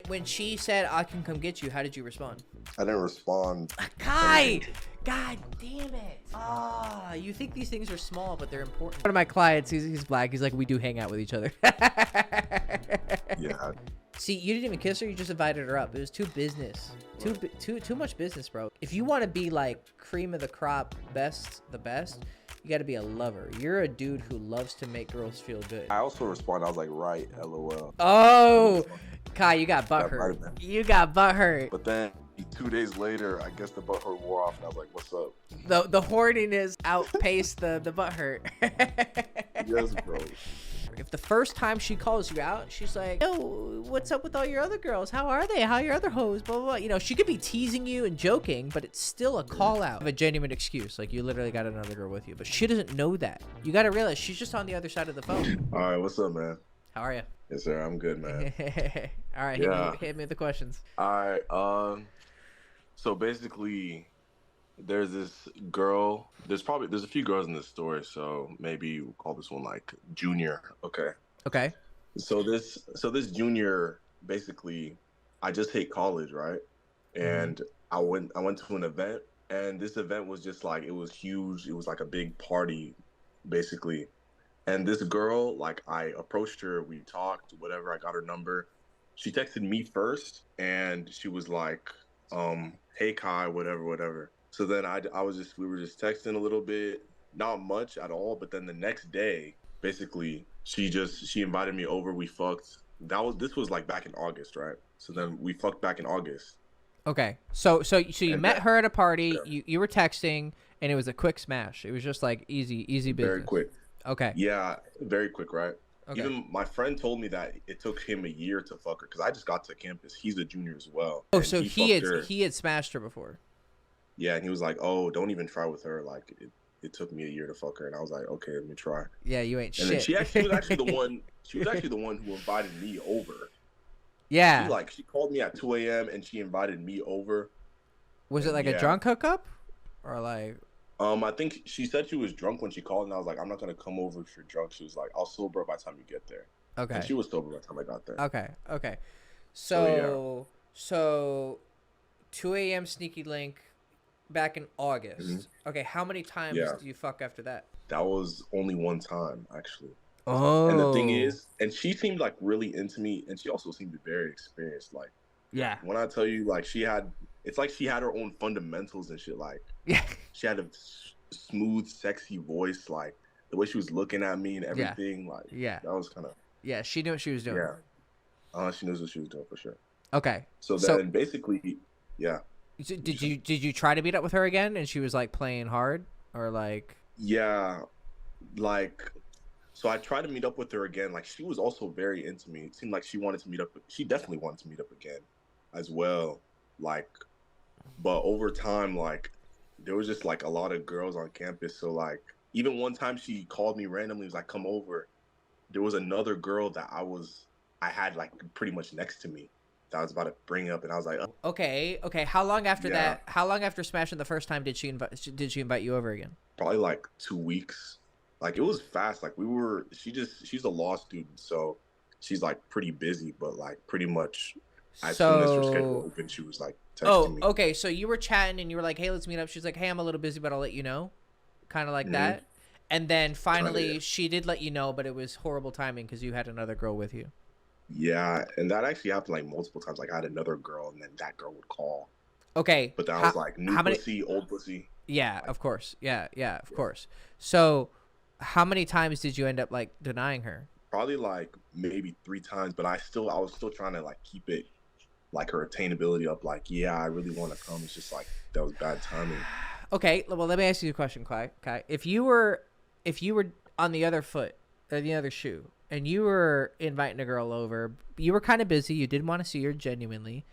When she said, I can come get you, how did you respond? I didn't respond. Kai! God damn it. Ah, you think these things are small, but they're important. One of my clients, he's black. He's like, we do hang out with each other. Yeah. See, you didn't even kiss her. You just invited her up. It was too business. Too much business, bro. If you want to be like cream of the crop, the best, you got to be a lover. You're a dude who loves to make girls feel good. I also responded. I was like, right, LOL. Oh, Kai, you got That butthurt. might have been. You got butthurt. But then 2 days later, I guess the butthurt wore off, and I was like, what's up? The horniness outpaced the butthurt. Yes, bro. If the first time she calls you out, she's like, yo, what's up with all your other girls? How are they? How are your other hoes? Blah, blah, blah. You know, she could be teasing you and joking, but it's still a call out of a genuine excuse. Like, you literally got another girl with you, but she doesn't know that. You got to realize she's just on the other side of the phone. All right, what's up, man? How are you? Yes, sir. I'm good, man. All right, Yeah. hit me with the questions. All right. So basically, there's this girl. There's a few girls in this story, so maybe we'll call this one like Junior. Okay. Okay. So this Junior, basically, I just hit college, right? And I went to an event, and this event was just like, it was huge. It was like a big party, basically. And this girl, like, I approached her, we talked, whatever. I got her number. She texted me first, and she was like, hey Kai, whatever. So then we were just texting a little bit, not much at all. But then the next day, basically, she invited me over. We fucked. This was like back in August, right? So then we fucked back in August. Okay. So you And met her at a party. Yeah. You were texting, and it was a quick smash. It was just like easy business. Very quick. Okay. Yeah, very quick, right? Okay. Even my friend told me that it took him a year to fuck her, because I just got to campus. He's a junior as well. Oh, and so fucked her. he had smashed her before. Yeah, and he was like, "Oh, don't even try with her. Like, it took me a year to fuck her." And I was like, "Okay, let me try." Yeah, you ain't And shit. then she was actually the one. She was actually the one who invited me over. Yeah. She called me at 2 a.m. and she invited me over. Was it like a Yeah. drunk hookup, or like? I think she said she was drunk when she called, and I was like, "I'm not gonna come over if you're drunk." She was like, "I'll sober by the time you get there." Okay. And she was sober by the time I got there. Okay. So, So 2 a.m. sneaky link back in August. Okay, how many times Yeah. do you fuck after that? That was only one time, actually. Oh. And the thing is, and she seemed like really into me, and she also seemed very experienced. Like, yeah. when I tell you, like, it's like she had her own fundamentals and shit. Like, Yeah. she had a smooth, sexy voice. Like, the way she was looking at me and everything. Like, Yeah. that was kind of. Yeah, she knew what she was doing. Yeah. She knows what she was doing for sure. Okay. So then basically, yeah. Did you try to meet up with her again, and she was like playing hard, or like? Yeah, like, so I tried to meet up with her again. Like, she was also very into me. It seemed like she wanted to meet up. She definitely wanted to meet up again as well. Like, but over time, like, there was just like a lot of girls on campus. So like, even one time she called me randomly, was like, come over. There was another girl that I had like pretty much next to me that I was about to bring up, and I was like, Okay. How long after that? How long after smashing the first time did she invite you over again? probably like 2 weeks. Like, it was fast. Like, she's a law student, so she's like pretty busy, but like pretty much as soon as her schedule opened, she was like texting me. Okay. So you were chatting, and you were like, "Hey, let's meet up." She's like, "Hey, I'm a little busy, but I'll let you know," kind of like that. And then finally, she did let you know, but it was horrible timing because you had another girl with you. Yeah, and that actually happened like multiple times. Like, I had another girl, and then that girl would call. Okay. But that was like new pussy, old pussy. Yeah, like, of course. Yeah, of course. So, how many times did you end up like denying her? Probably like maybe 3 times, but I was still trying to like keep it, like, her attainability up. Like, yeah, I really want to come. It's just like that was bad timing. Okay, well, let me ask you a question, Kai. If you were on the other foot or the other shoe, and you were inviting a girl over, you were kind of busy, you didn't want to see her genuinely,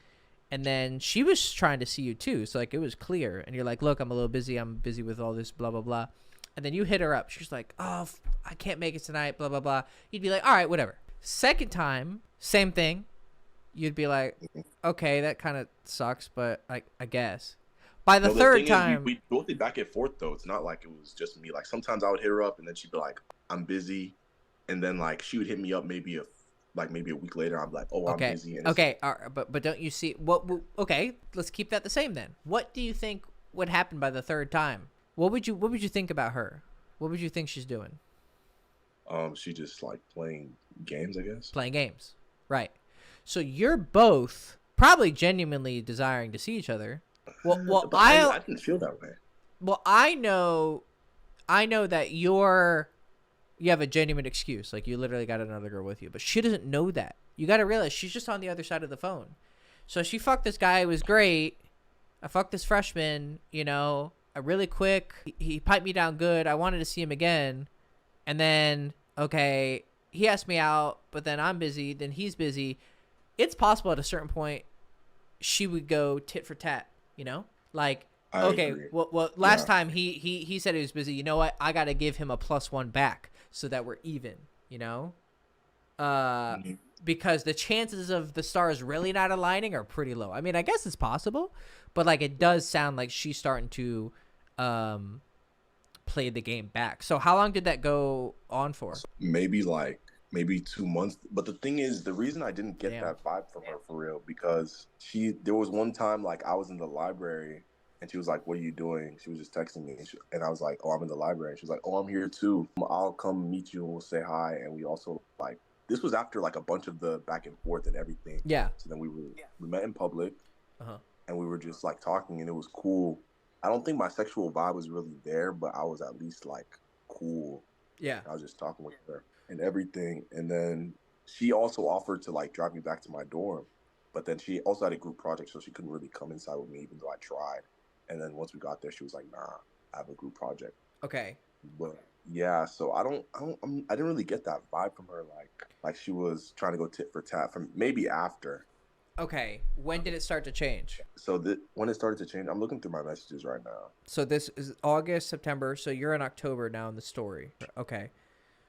and then she was trying to see you too, so like it was clear, and you're like, look, I'm a little busy, I'm busy with all this blah blah blah, and then you hit her up, she's like, oh, I can't make it tonight, blah blah blah. You'd be like, all right, whatever. Second time, same thing. You'd be like, okay, that kind of sucks, but I guess. By the third time, we both did back and forth though. It's not like it was just me. Like, sometimes I would hit her up, and then she'd be like, I'm busy, and then like she would hit me up maybe like maybe a week later, I'm like, oh, I'm Okay. busy. And it's Okay. But don't you see what? Okay. Let's keep that the same then. What do you think would happen by the third time? What would you think about her? What would you think she's doing? she just like playing games, I guess. Playing games. Right. So you're both probably genuinely desiring to see each other. Well, But I didn't feel that way. I know that you have a genuine excuse. Like, you literally got another girl with you, but she doesn't know that. You got to realize she's just on the other side of the phone. So she fucked this guy who was great. I fucked this freshman, really quick. He piped me down good. I wanted to see him again. And then, okay, he asked me out, but then I'm busy. Then he's busy. It's possible at a certain point she would go tit for tat, Like, I okay, agree. well, last time he said he was busy. You know what? I got to give him a +1 back so that we're even, Mm-hmm. because the chances of the stars really not aligning are pretty low. I mean, I guess it's possible, but like, it does sound like she's starting to play the game back. So how long did that go on for? Maybe 2 months. But the thing is, the reason I didn't get Damn. that vibe from her for real, because there was one time like I was in the library and she was like, "What are you doing?" She was just texting me, and I was like, "Oh, I'm in the library." And she was like, "Oh, I'm here too. I'll come meet you and we'll say hi." And we also like, this was after like a bunch of the back and forth and everything. Yeah. So then we met in public, Uh-huh. and we were just like talking, and it was cool. I don't think my sexual vibe was really there, but I was at least like cool. Yeah. I was just talking with her and everything. And then she also offered to like drive me back to my dorm. But then she also had a group project, so she couldn't really come inside with me, even though I tried. And then once we got there, she was like, "Nah, I have a group project." Okay. But yeah, so I didn't really get that vibe from her, like she was trying to go tit for tat. From maybe after. Okay. When did it start to change? So when it started to change, I'm looking through my messages right now. So this is August, September. So you're in October now in the story. Okay.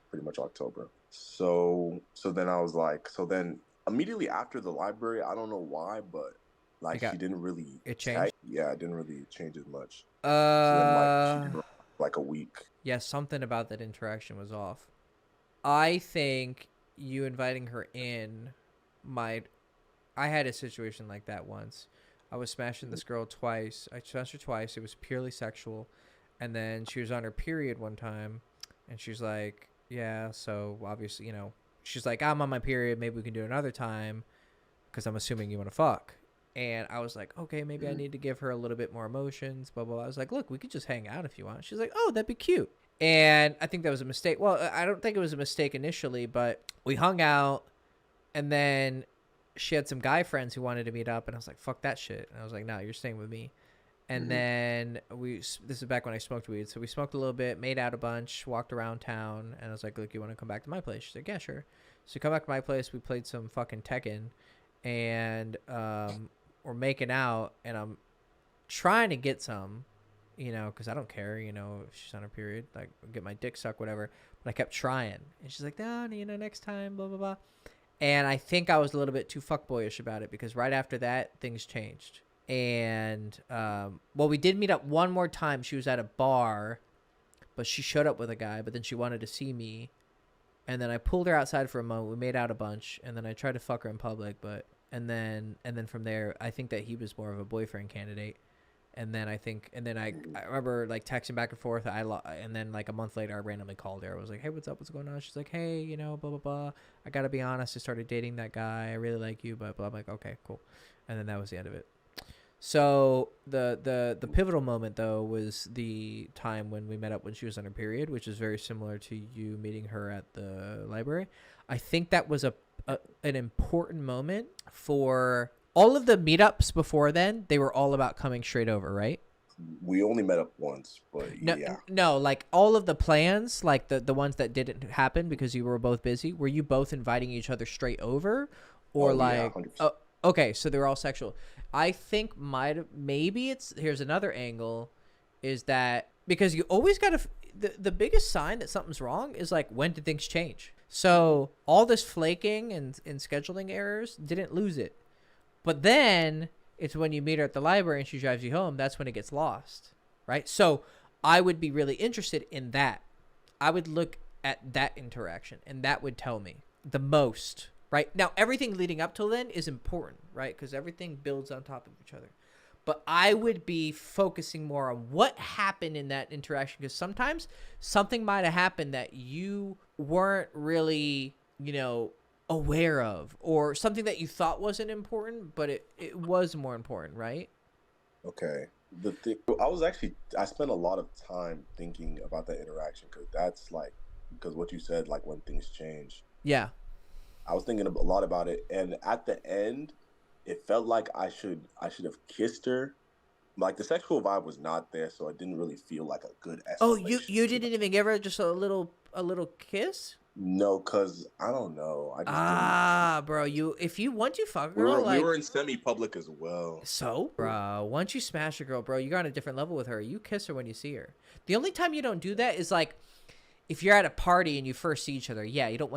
Pretty much October. So then I was like, so then immediately after the library, I don't know why, but like she didn't really It changed? Yeah, it didn't really change as much. So then like she did like a week. Yeah, something about that interaction was off. I think you inviting her in might. I had a situation like that once. I was smashing this girl twice. I smashed her twice. It was purely sexual. And then she was on her period one time. And she's like, yeah, so obviously, she's like, I'm on my period. Maybe we can do it another time because I'm assuming you want to fuck. And I was like, okay, maybe I need to give her a little bit more emotions, blah, blah, blah. I was like, look, we could just hang out if you want. She's like, oh, that'd be cute. And I think that was a mistake. Well, I don't think it was a mistake initially, but we hung out. And then she had some guy friends who wanted to meet up. And I was like, fuck that shit. And I was like, no, you're staying with me. And then this is back when I smoked weed. So we smoked a little bit, made out a bunch, walked around town. And I was like, look, you want to come back to my place? She's like, yeah, sure. So we come back to my place. We played some fucking Tekken. And we're making out. And I'm trying to get some, because I don't care, if she's on her period. Like, get my dick sucked, whatever. But I kept trying. And she's like, no, next time, blah, blah, blah. And I think I was a little bit too fuckboyish about it because right after that, things changed. And, we did meet up one more time. She was at a bar, but she showed up with a guy, but then she wanted to see me. And then I pulled her outside for a moment. We made out a bunch, and then I tried to fuck her in public, and then from there, I think that he was more of a boyfriend candidate. And then I remember like texting back and forth. And then like a month later, I randomly called her. I was like, hey, what's up? What's going on? She's like, hey, blah, blah, blah. I got to be honest. I started dating that guy. I really like you, but blah. I'm like, okay, cool. And then that was the end of it. So the pivotal moment though was the time when we met up when she was on her period, which is very similar to you meeting her at the library. I think that was an important moment for all of the meetups before then. They were all about coming straight over, right? We only met up once, but no, like all of the plans, like the ones that didn't happen because you were both busy. Were you both inviting each other straight over, or like? Yeah, okay, so they were all sexual. I think here's another angle, is that because you always got to, the biggest sign that something's wrong is like, when did things change? So all this flaking and scheduling errors didn't lose it. But then it's when you meet her at the library and she drives you home, that's when it gets lost, right? So I would be really interested in that. I would look at that interaction, and that would tell me the most right? Now, everything leading up till then is important, right? Because everything builds on top of each other. But I would be focusing more on what happened in that interaction, because sometimes something might have happened that you weren't really, aware of, or something that you thought wasn't important, but it was more important, right? Okay. The thing, I spent a lot of time thinking about that interaction because because what you said, like when things change. Yeah. I was thinking a lot about it, and at the end, it felt like I should have kissed her. Like the sexual vibe was not there, so it didn't really feel like a good Oh, you escalation to didn't even give her just a little kiss? no, cause I don't know. I just didn't. Ah, bro, if you once you fuck a We girl, were we like, were in semi-public as well. so, bro, once you smash a girl, bro, you're on a different level with her. You kiss her when you see her. The only time you don't do that is like if you're at a party and you first see each other. Yeah, you don't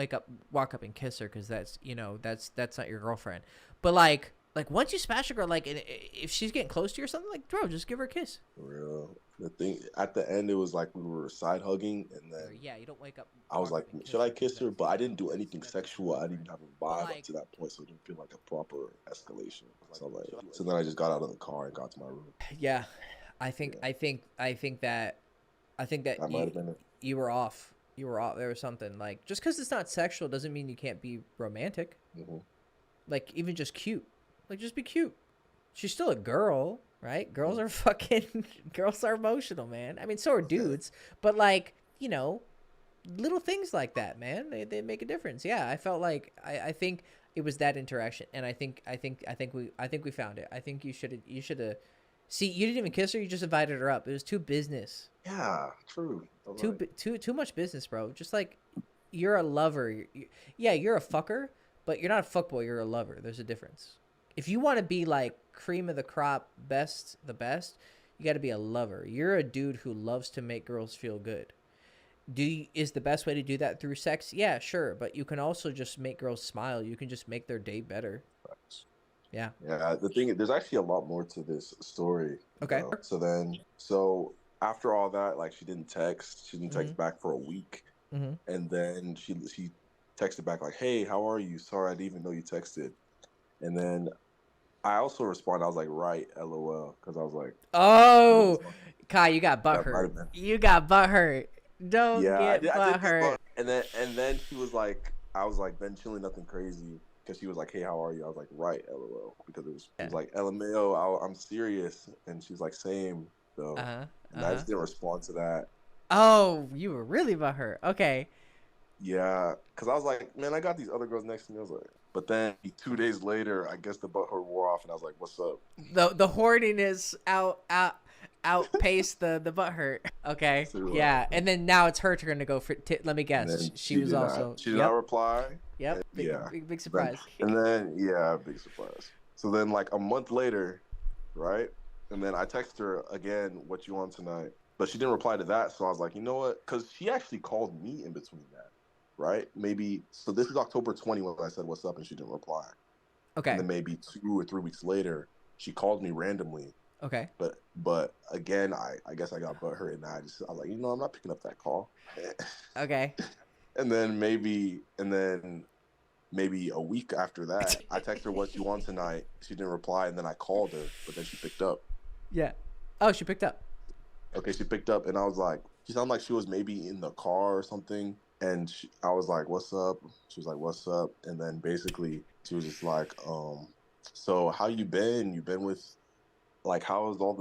walk up and kiss her, because that's not your girlfriend. But like once you smash a girl, like, and if she's getting close to you or something, like, bro, just give her a kiss. For real. The thing at the end, it was like we were side hugging, and Or, then yeah, you don't I was walk like, up and kiss should I her, because kiss her? But I didn't do anything that's sexual. I didn't have a but vibe up like, to that point, so it didn't feel like a proper escalation. So then I just got out of the car and got to my room. yeah, I think Yeah, I think I think that I think that that might have been it. you were off. You were off. There was something, like, just because it's not sexual doesn't mean you can't be romantic. Hmm. Like, even just cute. Like, just be cute. She's still a girl, right? Girls are fucking girls are emotional, man. I mean, so are Yeah. dudes, but like, little things like that, man, they make a difference. Yeah, I felt like I think it was that interaction, and I think we found it. I think you should have. See, you didn't even kiss her. You just invited her up. It was too business. Yeah, true. All right. Too much business, bro. Just like, you're a lover. Yeah, you're a fucker, but you're not a fuckboy. You're a lover. There's a difference. If you want to be like cream of the crop, the best, you got to be a lover. You're a dude who loves to make girls feel good. Is the best way to do that through sex? Yeah, sure, but you can also just make girls smile. You can just make their day better. Yeah. Yeah, the thing there's actually a lot more to this story Okay. though. So after all that, like she didn't text. She didn't Mhm. text back for a week, Mhm. and then she texted back like, "Hey, how are you? Sorry, I didn't even know you texted." And then I also responded. I was like, "Right, LOL," because I was like, Oh, Kai, you got butt "That might hurt. have been." You got butt hurt. Don't Yeah, get I butt did get hurt. bugged. And then she was like, I was like, then chilling, nothing crazy. Because she was like, hey, how are you? I was like, right, LOL. Because it was like, LMAO, I'm serious. And she's like, same. Uh So, huh. and Uh I huh. just didn't respond to that. Oh, you were really butt hurt. Okay. Yeah. Because I was like, man, I got these other girls next to me. I was like, but then 2 days later, I guess the butthurt wore off. And I was like, what's up? The horniness outpaced the butt hurt. Okay. So, Yeah, and then now it's her turn to go for. Let me and guess. then She was also. she did not Yep. reply. Yep. Big Yeah. big big Then, surprise. and then, yeah, big surprise. So then, like a month later, right? And then I text her again, what you want tonight? But she didn't reply to that. So I was like, you know what? Because she actually called me in between that, right? Maybe, so this is October 20 when I said, what's up? And she didn't reply. And Okay. then maybe 2 or 3 weeks later, she called me randomly. Okay. But again, I guess I got butthurt and I was like, I'm not picking up that call. Okay. And then maybe a week after that, I texted her what you want tonight. She didn't reply, and then I called her, but then she picked up. Yeah. Oh, she picked up. Okay, she picked up, and I was like, she sounded like she was maybe in the car or something. And I was like, "What's up?" She was like, "What's up?" And then basically she was just like, "So how you been? You been with like how's all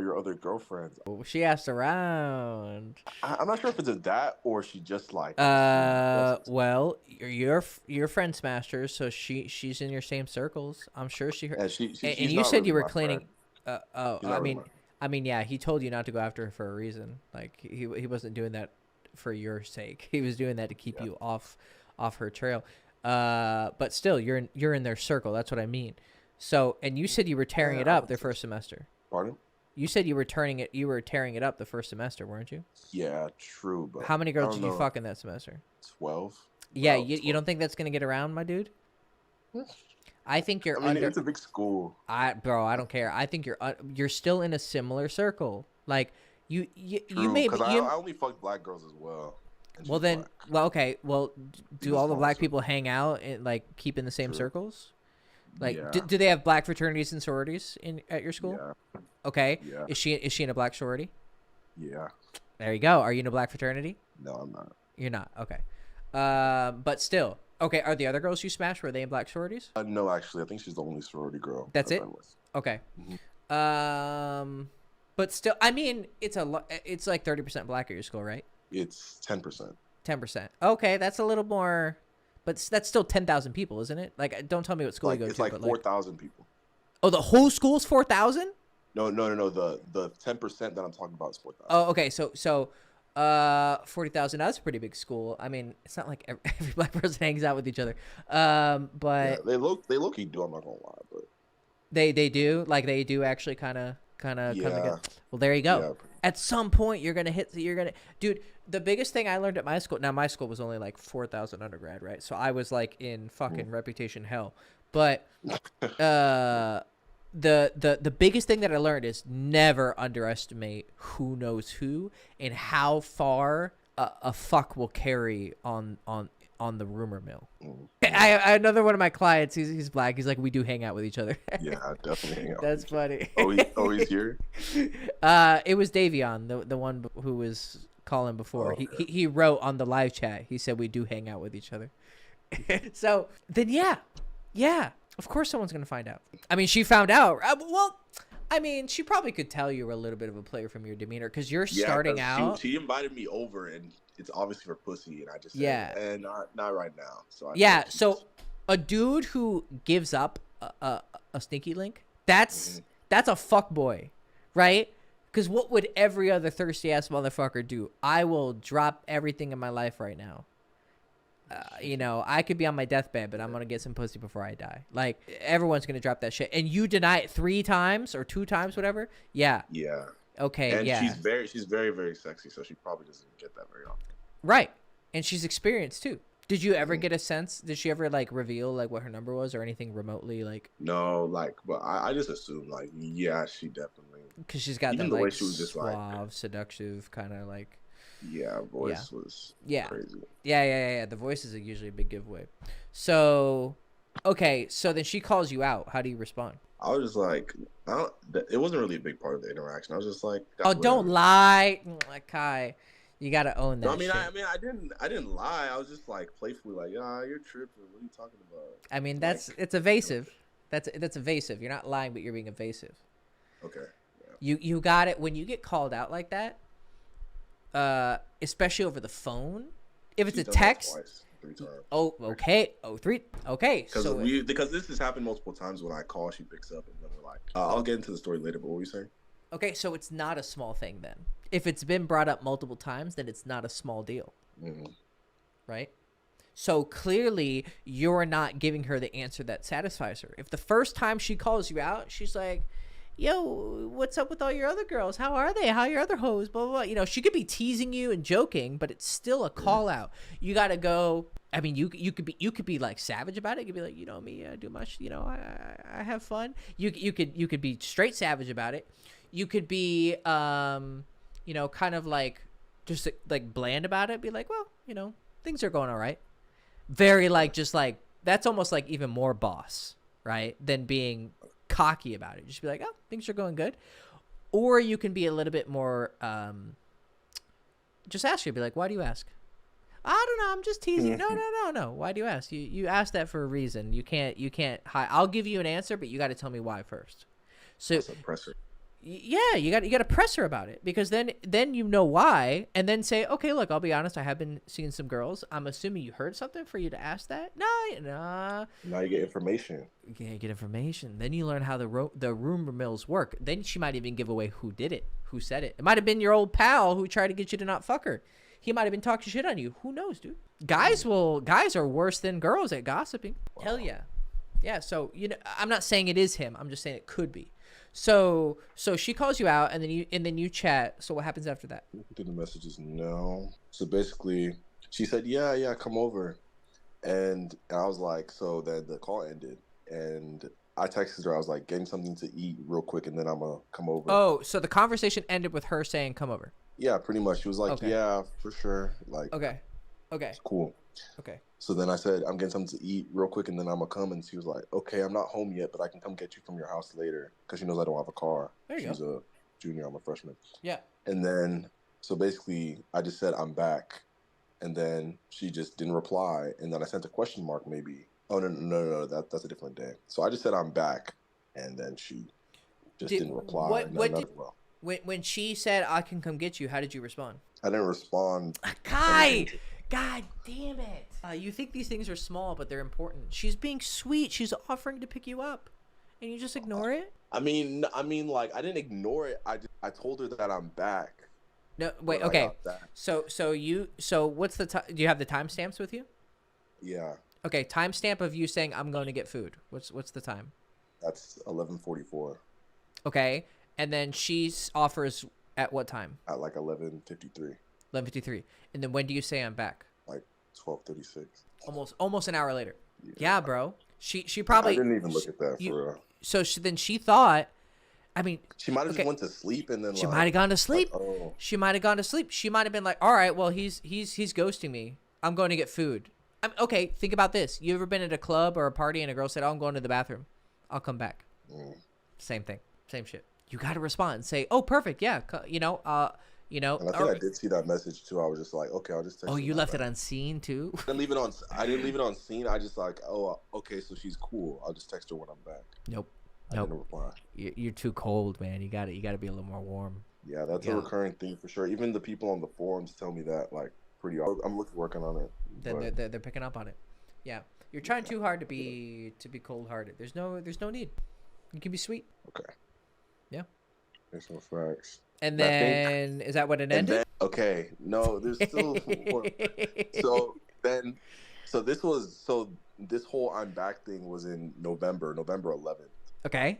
your other girlfriends?" Oh, she asked around. I'm not sure if it's a that or she just like assumed. Well, your friend smashed her, so she's in your same circles. I'm sure she heard. And And she's you not said you really were my cleaning. friend. Oh, She's not really my I mean, yeah, he told you not to go after her for a reason. Like, he wasn't doing that for your sake. He was doing that to keep yeah. you off her trail. But still, you're in their circle. That's what I mean. So, and you said you were tearing Yeah, it I up would the say first semester. Pardon? You said you were tearing it up the first semester, weren't you? Yeah, true, but How many I girls don't did you know. fuck in that semester? 12? Yeah, About you 12. don't think that's gonna get around, my dude? I think you're I mean, under. it's a big school. Bro, I don't care. I think you're still in a similar circle. Like, you True, may be because I only fucked black girls as well. and Well she's then, black. well okay. Well, do In a all the smaller black circle. people hang out and like keep in the same True. circles? Like, Yeah, do they have black fraternities and sororities at your school? yeah, Okay. yeah, Is she in a black sorority? yeah. There you go. Are you in a black fraternity? No, I'm not. You're not. Okay. But still. Okay. Are the other girls you smashed, were they in black sororities? No, actually, I think she's the only sorority girl That's I've it? been with. Okay. Mhm. But still, I mean, it's like 30% black at your school, right? It's 10%. 10%. Okay, that's a little more, but that's still 10,000 people, isn't it? Like, don't tell me what school Like you go it's to, like but 4,000 people. oh, the whole school's 4,000? No. The 10% that I'm talking about is 4,000. Oh, okay. So 40,000. That's a pretty big school. I mean, it's not like every black person hangs out with each other. Yeah, But they low key do. I'm not gonna lie, but they do like they do actually kind of come yeah, together. Well, there you go. yeah, At some point, you're gonna dude. The biggest thing I learned at my school. Now, my school was only like 4,000 undergrad, right? So I was like in fucking reputation hell. But the biggest thing that I learned is never underestimate who knows who and how far a fuck will carry on the rumor mill. I another one of my clients, he's black. He's like, we do hang out with each other. yeah. I definitely hang out. That's funny. He's here. It was Davion, the one who was calling before. Oh, okay. He wrote on the live chat. He said we do hang out with each other. So then, yeah. Of course, someone's gonna find out. I mean, she found out. Well, I mean, she probably could tell you were a little bit of a player from your demeanor because you're Yeah, starting 'cause out. She invited me over, and it's obviously for pussy, and I just said, Yeah. not right now. So Yeah. So a dude who gives up a sneaky link, that's a fuck boy, right? Because what would every other thirsty ass motherfucker do? I will drop everything in my life right now. You know, I could be on my deathbed, but I'm gonna get some pussy before I die. Like, everyone's gonna drop that shit, and you deny it 3 times or 2 times, whatever. Yeah. Yeah. Okay. And yeah. she's very, very sexy, so she probably doesn't get that very often. Right. And she's experienced too. Did you ever get a sense? Did she ever like reveal like what her number was or anything remotely like? No, like, but I just assumed like, yeah, she definitely. Because she's got Even that the way like she was just like, suave, seductive kind of like. yeah, voice was Yeah. crazy. Yeah. The voice is usually a big giveaway. So, okay. So then she calls you out. How do you respond? I was just like, it wasn't really a big part of the interaction. I was just like, Oh, don't lie, Kai. You gotta own that. No, I mean, shit. I didn't lie. I was just like playfully like, you're tripping. What are you talking about? I mean, it's evasive. That's evasive. You're not lying, but you're being evasive. Okay. Yeah. You got it when you get called out like that. Especially over the phone. If it's She's a done that text. twice, 3 times. Oh, okay. Oh, 3. Okay. Because this has happened multiple times. When I call, she picks up, and then we're like, I'll get into the story later. But what were you saying? Okay, so it's not a small thing then. If it's been brought up multiple times, then it's not a small deal. Mm-hmm. Right? So clearly you're not giving her the answer that satisfies her. If the first time she calls you out, she's like, yo, what's up with all your other girls? How are they? How are your other hoes? Blah, blah, blah. You know, she could be teasing you and joking, but it's still a call out. You got to go. I mean, you could be like savage about it. You could be like, you know me, I do much, you know, I have fun. You could be straight savage about it. You could be, you know, kind of like just like bland about it. Be like, well, you know, things are going all right. Very like, just like, that's almost like even more boss, right? Than being cocky about it. Just be like, oh, things are going good. Or you can be a little bit more, just ask her, be like, why do you ask? I don't know, I'm just teasing. No. Why do you ask? You asked that for a reason. You can't I'll give you an answer, but you got to tell me why first. So That's a presser. yeah, you got to press her about it, because then you know why, and then say, okay, look, I'll be honest, I have been seeing some girls. I'm assuming you heard something for you to ask that. Nah. Now you get information. You can't get information. Then you learn how the rumor mills work. Then she might even give away who did it, who said it. It might have been your old pal who tried to get you to not fuck her. He might have been talking shit on you. Who knows, dude? Guys are worse than girls at gossiping. Wow. Hell yeah. Yeah, so, you know, I'm not saying it is him. I'm just saying it could be. So she calls you out, and then you chat. So what happens after that? Did the messages? No. So basically, she said, yeah, come over. And I was like, so then the call ended, and I texted her. I was like, getting something to eat real quick, and then I'm gonna come over. Oh, so the conversation ended with her saying, come over. Yeah, pretty much. She was like, okay. yeah, for sure. Like, okay. Okay. It's cool. Okay. So then I said, I'm getting something to eat real quick, and then I'm gonna come. And she was like, okay, I'm not home yet, but I can come get you from your house later because she knows I don't have a car. There you go. She's a junior, I'm a freshman. Yeah. And then, so basically, I just said I'm back, and then she just didn't reply. And then I sent a question mark, maybe. Oh no, that's a different day. So I just said I'm back, and then she just Did didn't reply. what did Nothing. Well, when she said I can come get you? How did you respond? I didn't respond Kai, anything. God damn it! You think these things are small, but they're important. She's being sweet. She's offering to pick you up, and you just ignore it. Like I didn't ignore it. I told her that I'm back No, wait. when I Okay. got back. So what's the time? Do you have the timestamps with you? Yeah, Okay, timestamp of you saying I'm going to get food. What's the time? that's 11:44 Okay, and then she offers at what time? at like 11:53, 11:53. And then when do you say I'm back? like 12:36. Almost an hour later. Yeah. Yeah, bro. She I probably didn't even look at that you, for real. so then she thought. I mean, She might have okay. just went to sleep and then She like might have gone to sleep. oh, She might have gone to sleep. She might have been like, "All right, well, he's ghosting me. I'm going to get food." Okay, think about this. You ever been at a club or a party and a girl said, "Oh, I'm going to the bathroom. I'll come back." Same thing. Same shit. You got to respond. Say, "Oh, perfect. Yeah, And I think I did see that message too. I was just like, okay, I'll just text Oh, her you now left back. it unseen too? I didn't leave it on scene. I just like, oh, okay, so she's cool. I'll just text her when I'm back. Nope. I didn't reply. You're too cold, man. You got to be a little more warm. Yeah, that's a recurring thing for sure. Even the people on the forums tell me that like pretty often. I'm working on it. Then they're picking up on it. Yeah, you're trying too hard to be cold hearted. There's no need. You can be sweet. Okay. Yeah. There's no facts. And then is that what it ended? Then, okay, no, there's still more. So this whole I'm back thing was in November 11th. Okay.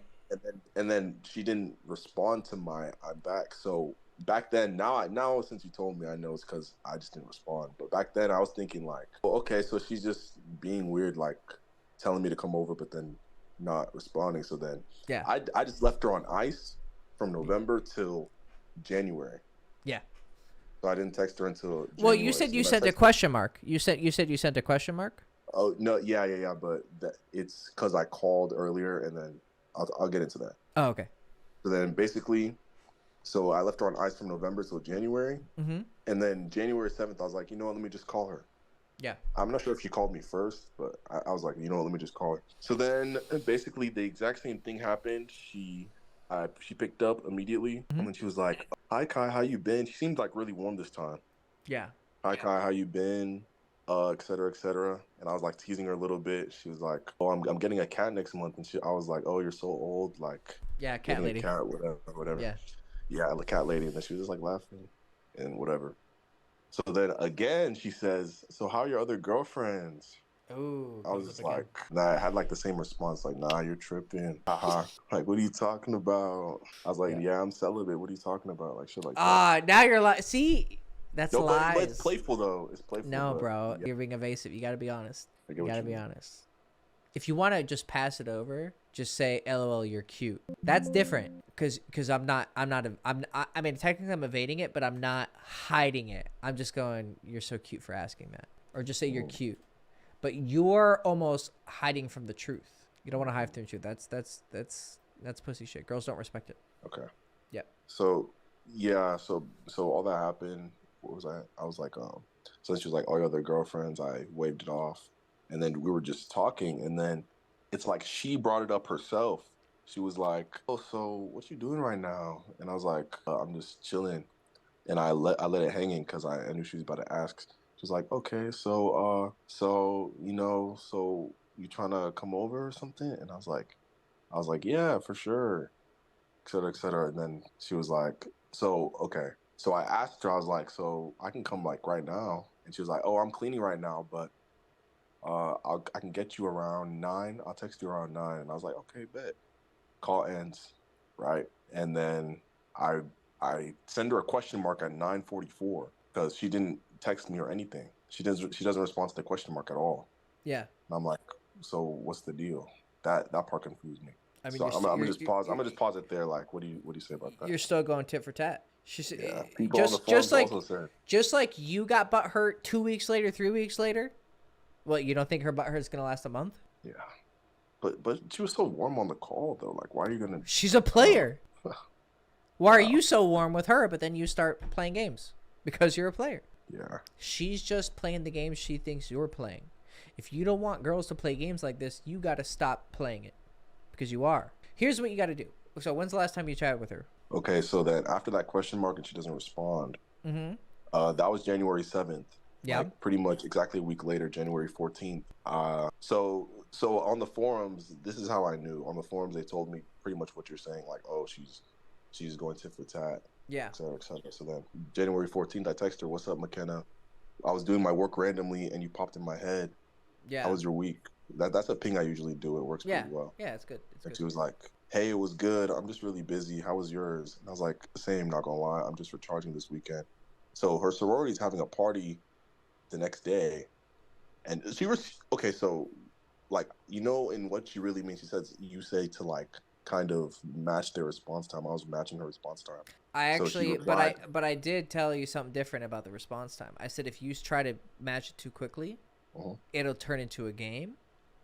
And then she didn't respond to my I'm back. So back then, now since you told me, I know it's because I just didn't respond. But back then, I was thinking like, well, okay, so she's just being weird, like telling me to come over, but then not responding. So then, yeah, I just left her on ice from November till January. Yeah. So I didn't text her until January. Well, you said you sent a question mark. You sent you sent a question mark. Oh no, yeah, but it's because I called earlier, and then I'll get into that. Oh, okay. So then basically, so I left her on ice from November till January, and then January 7th, I was like, you know what, let me just call her. Yeah. I'm not sure if she called me first, but I was like, you know what, let me just call her. So then basically the exact same thing happened. She picked up immediately, and then she was like, hi Kai, how you been? She seemed like really warm this time. Yeah. Hi Kai, how you been? Et cetera, et cetera. And I was like teasing her a little bit. She was like, oh, I'm getting a cat next month. And I was like, oh, you're so old. Like, yeah, cat lady. A cat, whatever. Yeah, the cat lady. And then she was just like laughing and whatever. So then again, she says, so how are your other girlfriends? Oh, I was just like, nah, I had like the same response, like, nah, you're tripping. Haha. Like, what are you talking about? I was like, yeah, I'm celibate. What are you talking about? Like, shit like that. Now you're like, see, that's lies. But it's playful though. It's playful. No, bro, you're being evasive. You gotta be honest. You gotta be honest. If you want to just pass it over, just say, "LOL, you're cute." That's different, because I mean, technically I'm evading it, but I'm not hiding it. I'm just going, "You're so cute for asking that," or just say you're cute. But you're almost hiding from the truth. You don't want to hide from the truth. That's pussy shit. Girls don't respect it. Okay. Yep. So yeah, so all that happened. What was I was like, so she was like, all your other girlfriends, I waved it off. And then we were just talking, and then it's like she brought it up herself. She was like, oh, so what you doing right now? And I was like, I'm just chilling. And I let it hanging because I knew she was about to ask. She was like, okay, so you trying to come over or something? And I was like, yeah, for sure, et cetera, et cetera. And then she was like, so, okay. So I asked her, I was like, so I can come like right now? And she was like, oh, I'm cleaning right now, but I can get you around 9. I'll text you around 9. And I was like, okay, bet. Call ends, right? And then I send her a question mark at 9:44 because she didn't text me or anything. She doesn't respond to the question mark at all. Yeah. And I'm like, so what's the deal? That part confused me. I mean, So I'm gonna just pause. I'm gonna just pause it there. Like, what do you say about that? you're still going tit for tat. She's Yeah, people on the forums also said. just like you got butt hurt 2 weeks later, 3 weeks later. Well, you don't think her butt hurt is gonna last a month? Yeah, but she was so warm on the call though. Like, why are you gonna? She's a player. Why are Wow. you so warm with her, but then you start playing games because you're a player? Yeah. She's just playing the games she thinks you're playing. If you don't want girls to play games like this, you got to stop playing it because you are. Here's what you got to do. So when's the last time you chatted with her? Okay, so then after that question mark and she doesn't respond, Mm-hmm. that was January 7th. Yeah. Like pretty much exactly a week later, January 14th. So on the forums, this is how I knew. On the forums, they told me pretty much what you're saying, like, oh, she's going tit for tat, Yeah. et cetera, et cetera. So then January 14th, I text her, what's up, McKenna? I was doing my work randomly and you popped in my head. Yeah. How was your week? That's a ping I usually do. It works pretty well. Yeah, it's good. And she was like, hey, it was good. I'm just really busy. How was yours? And I was like, same, not gonna lie. I'm just recharging this weekend. So her sorority's having a party the next day. And she was, okay, so, like, in what she really means, she says, you say to, like, kind of match their response time. I was matching her response time. I actually, but I did tell you something different about the response time. I said if you try to match it too quickly, it'll turn into a game.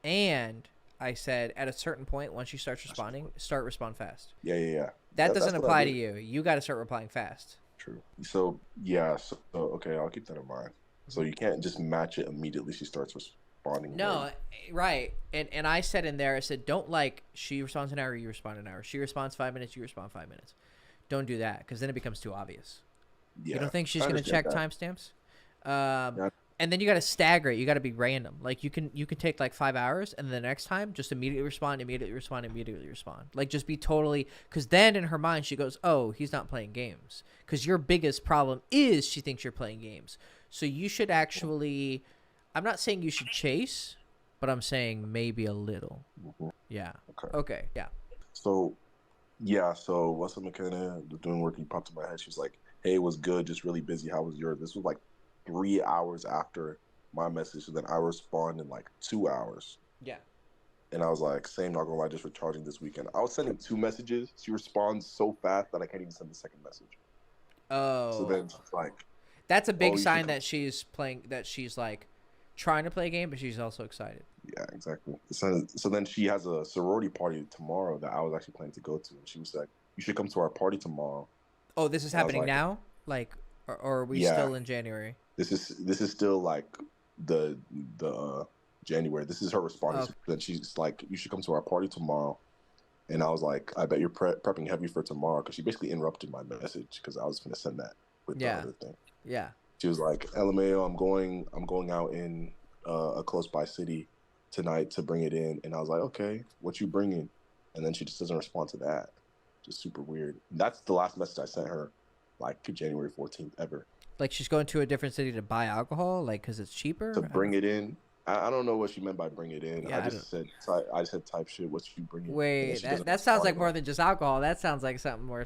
And I said at a certain point, once you start responding, respond fast. Yeah. That doesn't apply to you. You got to start replying fast. True. So, yeah. So, okay, I'll keep that in mind. So you can't just match it immediately. She starts responding. No, right. And I said in there, I said, don't like she responds an hour, you respond an hour. She responds 5 minutes, you respond 5 minutes. Don't do that because then it becomes too obvious. Yeah, you don't think she's going to check timestamps? Yeah. And then you got to stagger it. You got to be random. Like you can take like 5 hours, and the next time just immediately respond. Like just be totally, because then in her mind she goes, "Oh, he's not playing games." Because your biggest problem is she thinks you're playing games. So you should actually. I'm not saying you should chase, but I'm saying maybe a little. Yeah. Okay. Yeah. So, yeah. So what's up, McKenna? Doing work. You popped in my head. She was like, "Hey, it was good. Just really busy. How was yours?" This was like 3 hours after my message, so then I respond in like 2 hours. Yeah. And I was like, same, not gonna lie, just recharging this weekend. I was sending 2 messages. She responds so fast that I can't even send the second message. Oh. So then she's like, that's a big sign that she's like trying to play a game, but she's also excited. Yeah, exactly. So then she has a sorority party tomorrow that I was actually planning to go to, and she was like, you should come to our party tomorrow. Oh, this is happening now? Like, or are we still in January? This is still like the January. This is her response. Then she's like, you should come to our party tomorrow. And I was like, I bet you're prepping heavy for tomorrow, because she basically interrupted my message because I was going to send that with the other thing. Yeah. She was like, LMAO, I'm going out in a close by city tonight to bring it in. And I was like, okay, what you bringing? And then she just doesn't respond to that. Just super weird. And that's the last message I sent her, like January 14th ever. Like she's going to a different city to buy alcohol, like because it's cheaper. To bring it in. I don't know what she meant by bring it in. Yeah, I just said type shit. What you bring in? Wait, that sounds like more than just alcohol. That sounds like something more.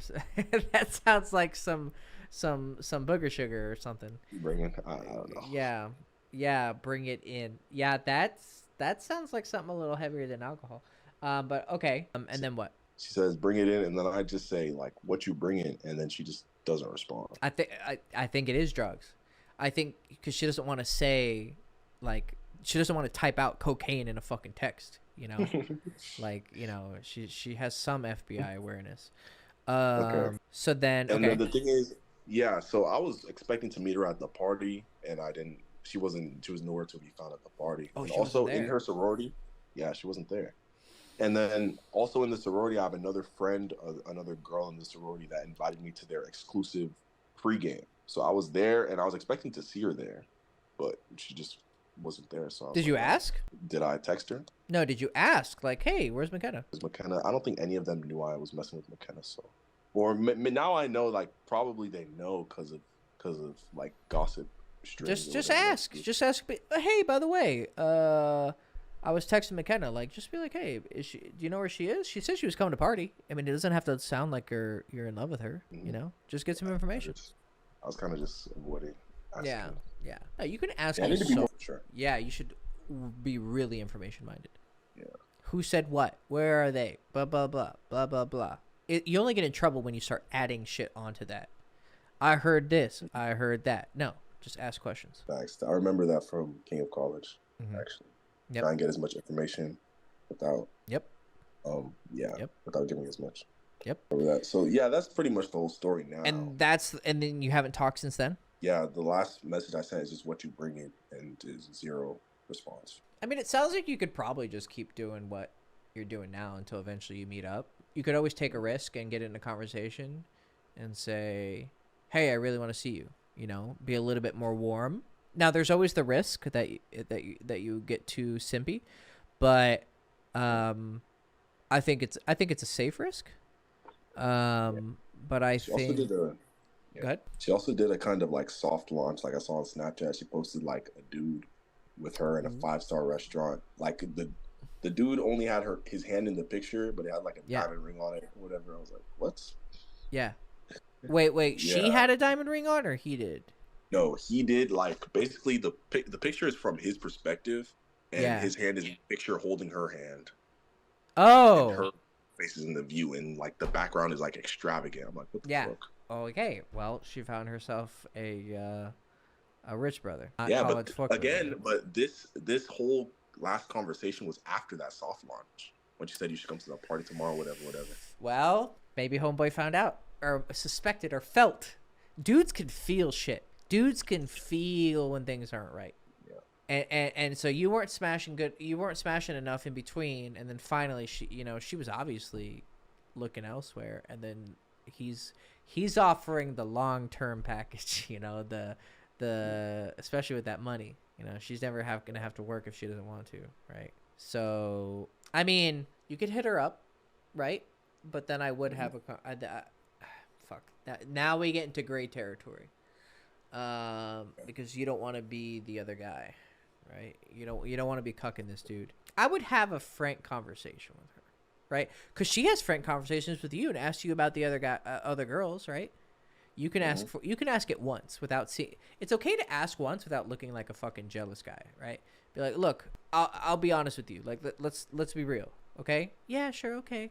That sounds like some booger sugar or something. Bring it. I don't know. Yeah. Bring it in. Yeah, that sounds like something a little heavier than alcohol. But okay. And then what? She says bring it in, and then I just say like what you bring in, and then she just doesn't respond. I think it is drugs. I think because she doesn't want to say, like, she doesn't want to type out cocaine in a fucking text, like, she has some FBI awareness. Okay. So then, and then the thing is, yeah, so I was expecting to meet her at the party, and I didn't. She was nowhere to be found at the party. Oh, and she also wasn't there. In her sorority, yeah, she wasn't there. And then also in the sorority, I have another friend, another girl in the sorority that invited me to their exclusive pregame. So I was there, and I was expecting to see her there, but she just wasn't there. So did you ask? Did I text her? No, did you ask? Like, hey, where's McKenna? I don't think any of them knew I was messing with McKenna. So, or now I know, like, probably they know because of like gossip. Just ask. Just ask. Hey, by the way, I was texting McKenna, like, just be like, hey, do you know where she is? She said she was coming to party. I mean, it doesn't have to sound like you're in love with her, Just get some information. I was kind of just avoiding asking. Yeah. No, you can ask. I need to be more sure. Yeah, you should be really information minded. Yeah. Who said what? Where are they? Blah blah blah blah blah blah. You only get in trouble when you start adding shit onto that. I heard this. I heard that. No, just ask questions. Thanks. I remember that from King of College, actually. Yep. Try and get as much information without. Yep. Without giving as much. Yep. Remember that. So yeah, that's pretty much the whole story now. And then you haven't talked since then? Yeah, the last message I sent is just what you bring in, and is 0 response. I mean, it sounds like you could probably just keep doing what you're doing now until eventually you meet up. You could always take a risk and get in a conversation and say, hey, I really want to see you, you know, be a little bit more warm. Now, there's always the risk that you get too simpy, but I think it's a safe risk. But I think go ahead. She also did a kind of like soft launch. Like I saw on Snapchat, she posted like a dude with her in a 5-star restaurant. Like the dude only had his hand in the picture, but it had like a diamond ring on it or whatever. I was like, what? Yeah. Wait. She had a diamond ring on, or he did? No, he did. Like basically, the picture is from his perspective, and his hand is in the picture holding her hand. Oh. And her face is in the view, and like the background is like extravagant. I'm like, what the fuck? Okay. Well, she found herself a rich brother. But this whole last conversation was after that soft launch when she said you should come to the party tomorrow, whatever. Well, maybe homeboy found out or suspected or felt. Dudes can feel shit. Dudes can feel when things aren't right. Yeah. And so you weren't smashing good. You weren't smashing enough in between, and then finally she was obviously looking elsewhere, and then he's offering the long-term package. You know, the especially with that money. You know, she's never gonna have to work if she doesn't want to, right? So I mean, you could hit her up, right? But then I would have fuck. Now we get into gray territory, because you don't want to be the other guy, right? You don't want to be cucking this dude. I would have a frank conversation with her, right? Because she has frank conversations with you and asks you about the other guy, other girls, right? You can ask it once without seeing. It's okay to ask once without looking like a fucking jealous guy, right? Be like, look, I'll be honest with you. Like, let's be real, okay? Yeah, sure, okay.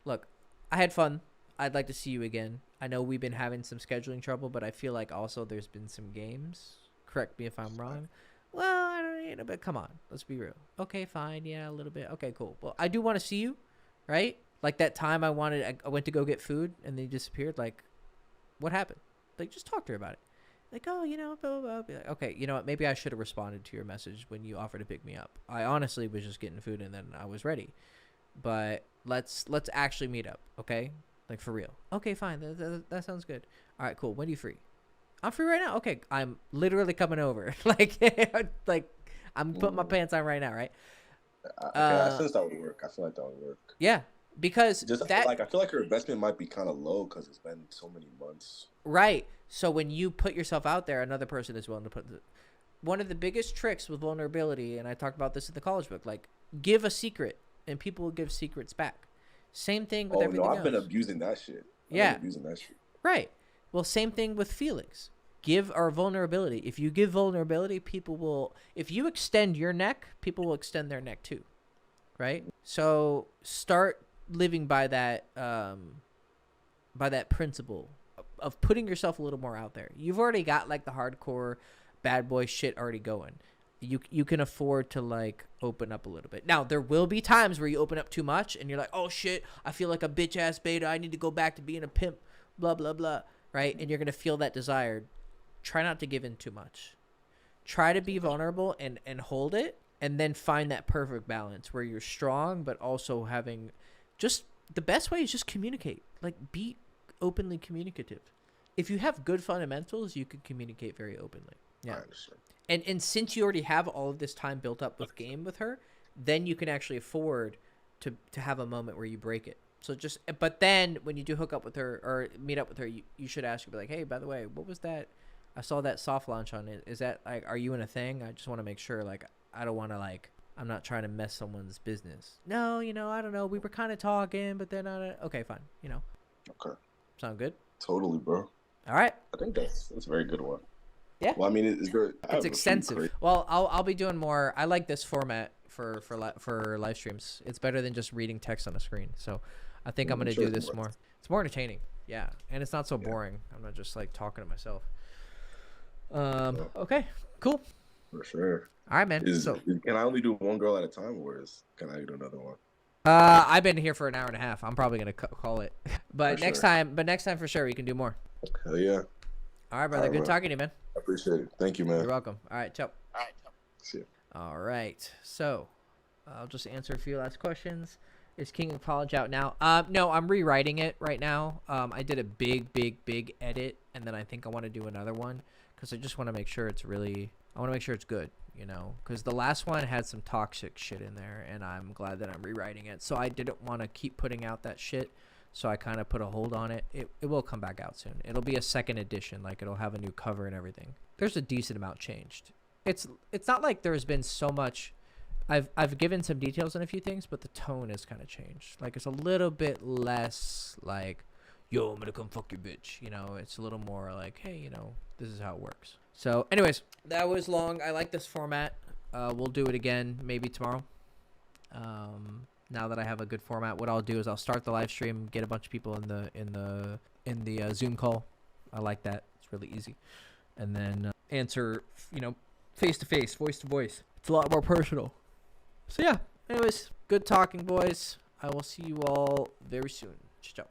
Look, I had fun. I'd like to see you again. I know we've been having some scheduling trouble, but I feel like also there's been some games. Correct me if I'm wrong. Well, I don't know, but come on, let's be real. Okay, fine, yeah, a little bit. Okay, cool. Well, I do want to see you, right? Like that time I went to go get food and then you disappeared. Like, what happened? Like, just talk to her about it. Like, oh, you know, blah, blah, blah. Be like, okay, you know what? Maybe I should have responded to your message when you offered to pick me up. I honestly was just getting food and then I was ready. But let's actually meet up, okay? Like, for real. Okay, fine. That sounds good. All right, cool. When are you free? I'm free right now. Okay, I'm literally coming over. like I'm putting my pants on right now, right? I sense that would work. I feel like that would work. Yeah, because I feel like her investment might be kind of low because it's been so many months. Right. So when you put yourself out there, another person is willing to put one of the biggest tricks with vulnerability, and I talked about this in the college book, like give a secret and people will give secrets back. Same thing with everything else. I've been abusing that shit. Right. Well, same thing with feelings. Give our vulnerability. If you give vulnerability, people will, if you extend your neck, people will extend their neck too. Right? So start living by that principle of putting yourself a little more out there. You've already got like the hardcore bad boy shit already going. You can afford to like open up a little bit. Now there will be times where you open up too much and you're like, oh shit, I feel like a bitch ass beta. I need to go back to being a pimp. Blah blah blah. Right? And you're gonna feel that desire. Try not to give in too much. Try to be vulnerable and hold it, and then find that perfect balance where you're strong but also having just the best way is just communicate. Like be openly communicative. If you have good fundamentals, you can communicate very openly. Yeah. And since you already have all of this time built up with game with her, then you can actually afford to have a moment where you break it. So but then when you do hook up with her or meet up with her, you should ask her, be like, hey, by the way, what was that? I saw that soft launch on it. Is that like, are you in a thing? I just want to make sure, like, I don't want to like, I'm not trying to mess someone's business. No, you know, I don't know. We were kind of talking, but then okay, fine. You know. Okay. Sound good? Totally, bro. All right. I think that's a very good one. Yeah. Well, I mean, is there? I have It's a few extensive. crazy. Well, I'll be doing more. I like this format for live streams. It's better than just reading text on a screen. So I think I'm I'm gonna sure do it's this more. It's more entertaining. Yeah, and it's not so Yeah. boring. I'm not just like talking to myself. So, Okay. Cool. for sure. All right, man. Is So can I only do one girl at a time, or can I do another one? I've been here for an hour and a half. I'm probably gonna call it. But For next sure. time, for sure, we can do more. Hell yeah. All right, brother. All right, Good bro. talking to you, man. I appreciate it. Thank you, man. You're welcome. All right, ciao. See ya. All right. So I'll just answer a few last questions. Is King of College out now? No, I'm rewriting it right now. I did a big edit, and then I think I want to do another one because I just want to make sure it's really. I want to make sure it's good, you know, because the last one had some toxic shit in there, and I'm glad that I'm rewriting it. So I didn't want to keep putting out that shit, so I kind of put a hold on it. It will come back out soon. It'll be a second edition, like it'll have a new cover and everything. There's a decent amount changed. It's not like there's been so much. I've given some details on a few things, but the tone has kind of changed. Like it's a little bit less like, yo, I'm gonna come fuck your bitch. You know, it's a little more like, hey, you know, this is how it works. So, anyways, that was long. I like this format. We'll do it again maybe tomorrow. Now that I have a good format, what I'll do is I'll start the live stream, get a bunch of people in the Zoom call. I like that. It's really easy, and then answer, you know, face to face, voice to voice. It's a lot more personal. So yeah. Anyways, good talking, boys. I will see you all very soon. Ciao.